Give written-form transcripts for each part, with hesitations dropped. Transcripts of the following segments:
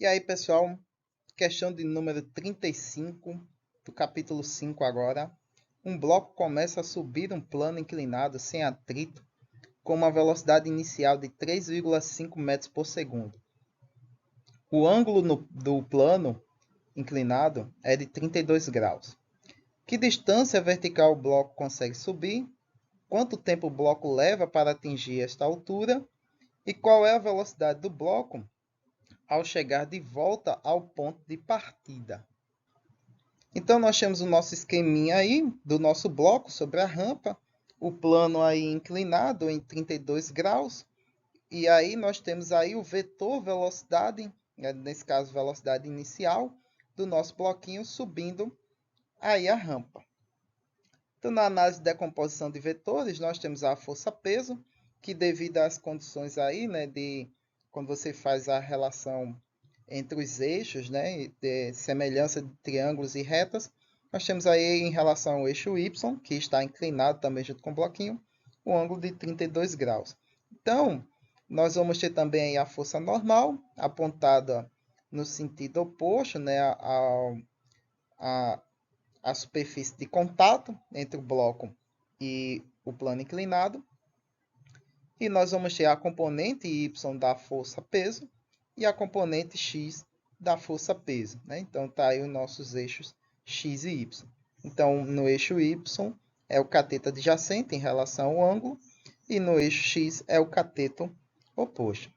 E aí, pessoal, questão de número 35 do capítulo 5 agora. Um bloco começa a subir um plano inclinado sem atrito com uma velocidade inicial de 3,5 metros por segundo. O ângulo do plano inclinado é de 32 graus. Que distância vertical o bloco consegue subir? Quanto tempo o bloco leva para atingir esta altura? E qual é a velocidade do bloco ao chegar de volta ao ponto de partida? Então, nós temos o nosso esqueminha aí do nosso bloco sobre a rampa, o plano aí inclinado em 32 graus, e aí nós temos aí o vetor velocidade, nesse caso velocidade inicial, do nosso bloquinho subindo aí a rampa. Então, na análise de decomposição de vetores, nós temos a força-peso, que devido às condições aí, né, de quando você faz a relação entre os eixos, né, de semelhança de triângulos e retas, nós temos aí em relação ao eixo Y, que está inclinado também junto com o bloquinho, um ângulo de 32 graus. Então, nós vamos ter também aí a força normal, apontada no sentido oposto, né, a superfície de contato entre o bloco e o plano inclinado. E nós vamos ter a componente y da força-peso e a componente x da força-peso. Né? Então, está aí os nossos eixos x e y. Então, no eixo y é o cateto adjacente em relação ao ângulo e no eixo x é o cateto oposto.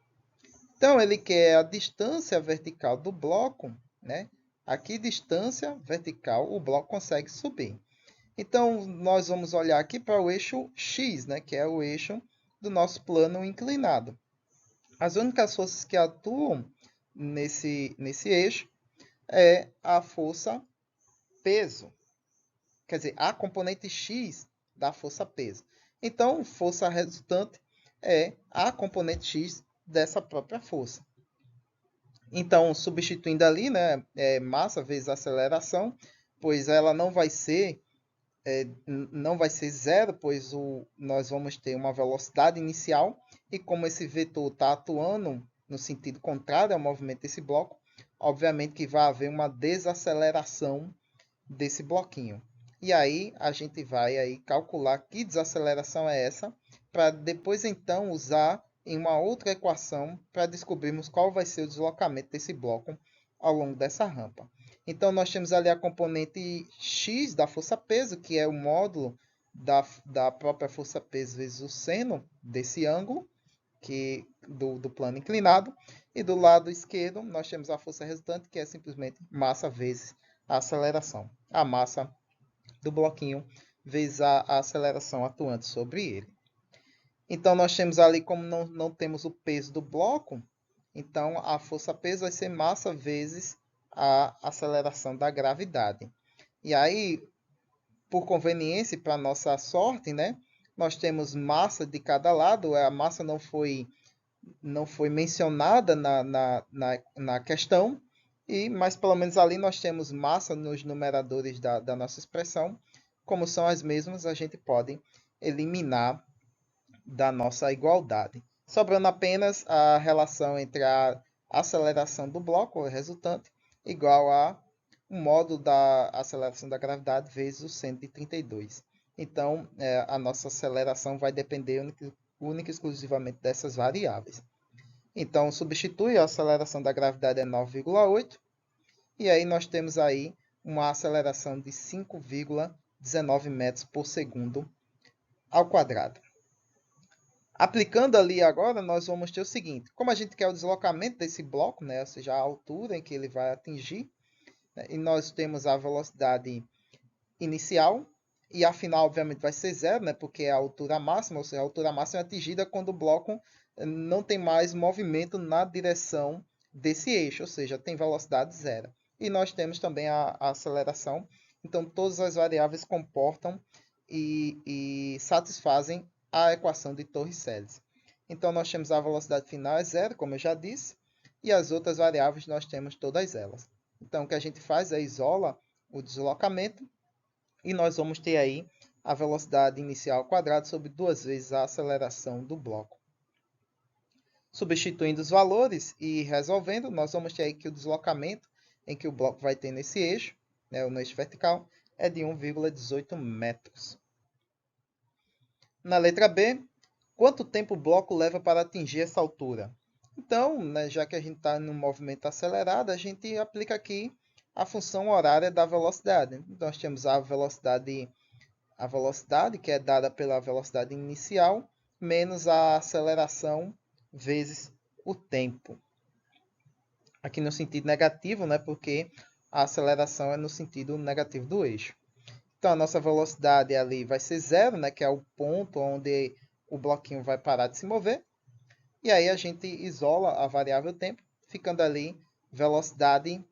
Então, ele quer a distância vertical do bloco, né? A que distância vertical o bloco consegue subir. Então, nós vamos olhar aqui para o eixo x, né? Que é o eixo do nosso plano inclinado. As únicas forças que atuam nesse eixo é a força peso. Quer dizer, a componente x da força peso. Então, força resultante é a componente x dessa própria força. Então, substituindo ali, né, massa vezes aceleração, pois ela não vai ser zero, pois nós vamos ter uma velocidade inicial, e como esse vetor está atuando no sentido contrário ao movimento desse bloco, obviamente que vai haver uma desaceleração desse bloquinho. E aí a gente vai aí calcular que desaceleração é essa, para depois então usar em uma outra equação para descobrirmos qual vai ser o deslocamento desse bloco ao longo dessa rampa. Então, nós temos ali a componente x da força-peso, que é o módulo da própria força-peso vezes o seno desse ângulo, do plano inclinado. E do lado esquerdo, nós temos a força resultante, que é simplesmente massa vezes a aceleração. A massa do bloquinho vezes a aceleração atuante sobre ele. Então, nós temos ali, como não temos o peso do bloco, então a força-peso vai ser massa vezes a aceleração da gravidade. E aí, por conveniência e para nossa sorte, né, nós temos massa de cada lado. A massa não foi mencionada na questão, mas pelo menos ali nós temos massa nos numeradores da nossa expressão. Como são as mesmas, a gente pode eliminar da nossa igualdade, sobrando apenas a relação entre a aceleração do bloco, o resultante, igual a o módulo da aceleração da gravidade vezes o seno de 32. Então, a nossa aceleração vai depender única e exclusivamente dessas variáveis. Então, substitui a aceleração da gravidade é 9,8, e aí nós temos aí uma aceleração de 5,19 metros por segundo ao quadrado. Aplicando ali agora, nós vamos ter o seguinte: como a gente quer o deslocamento desse bloco, né, ou seja, a altura em que ele vai atingir, né, e nós temos a velocidade inicial, e a final, obviamente, vai ser zero, né, porque é a altura máxima, ou seja, a altura máxima é atingida quando o bloco não tem mais movimento na direção desse eixo, ou seja, tem velocidade zero. E nós temos também a aceleração. Então, todas as variáveis comportam e satisfazem a equação de Torricelli. Então, nós temos a velocidade final é zero, como eu já disse, e as outras variáveis nós temos todas elas. Então, o que a gente faz é isola o deslocamento, e nós vamos ter aí a velocidade inicial ao quadrado sobre 2 vezes a aceleração do bloco. Substituindo os valores e resolvendo, nós vamos ter aí que o deslocamento em que o bloco vai ter nesse eixo, né, no eixo vertical, é de 1,18 metros. Na letra B, quanto tempo o bloco leva para atingir essa altura? Então, né, já que a gente está num movimento acelerado, a gente aplica aqui a função horária da velocidade. Então, nós temos a velocidade que é dada pela velocidade inicial, menos a aceleração vezes o tempo. Aqui no sentido negativo, né, porque a aceleração é no sentido negativo do eixo. Então, a nossa velocidade ali vai ser zero, né, que é o ponto onde o bloquinho vai parar de se mover. E aí a gente isola a variável tempo, ficando ali velocidade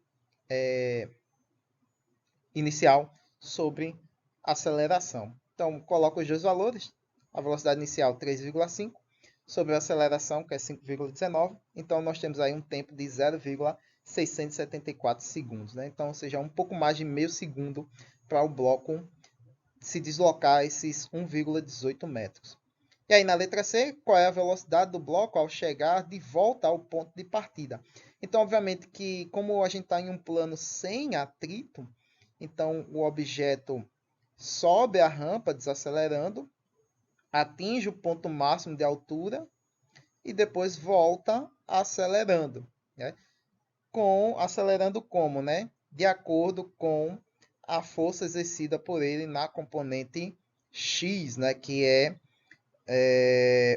inicial sobre aceleração. Então, coloco os dois valores. A velocidade inicial 3,5 sobre a aceleração, que é 5,19. Então, nós temos aí um tempo de 0,674 segundos. Né? Então, ou seja, um pouco mais de meio segundo para o bloco se deslocar esses 1,18 metros. E aí, na letra C, qual é a velocidade do bloco ao chegar de volta ao ponto de partida? Então, obviamente que, como a gente está em um plano sem atrito, então o objeto sobe a rampa desacelerando, atinge o ponto máximo de altura e depois volta acelerando. Né? Acelerando como? Né? De acordo com a força exercida por ele na componente x, né? Que é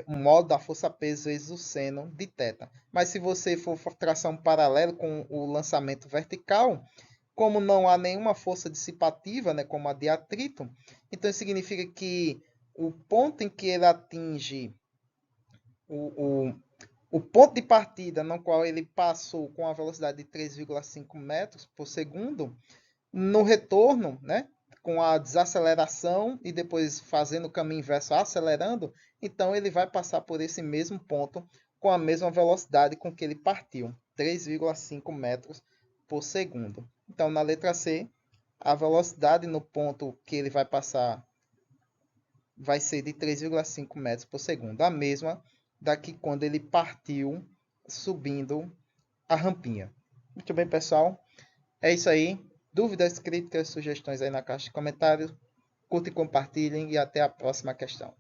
o modo da força-peso vezes o seno de θ. Mas se você for traçar um paralelo com o lançamento vertical, como não há nenhuma força dissipativa, né, como a de atrito, então isso significa que o ponto em que ele atinge o ponto de partida no qual ele passou com a velocidade de 3,5 metros por segundo, no retorno, né, com a desaceleração e depois fazendo o caminho inverso, acelerando, então ele vai passar por esse mesmo ponto com a mesma velocidade com que ele partiu, 3,5 metros por segundo. Então, na letra C, a velocidade no ponto que ele vai passar vai ser de 3,5 metros por segundo, a mesma daqui quando ele partiu subindo a rampinha. Muito bem, pessoal. É isso aí. Dúvidas, críticas, sugestões aí na caixa de comentários. Curtem, compartilhem e até a próxima questão.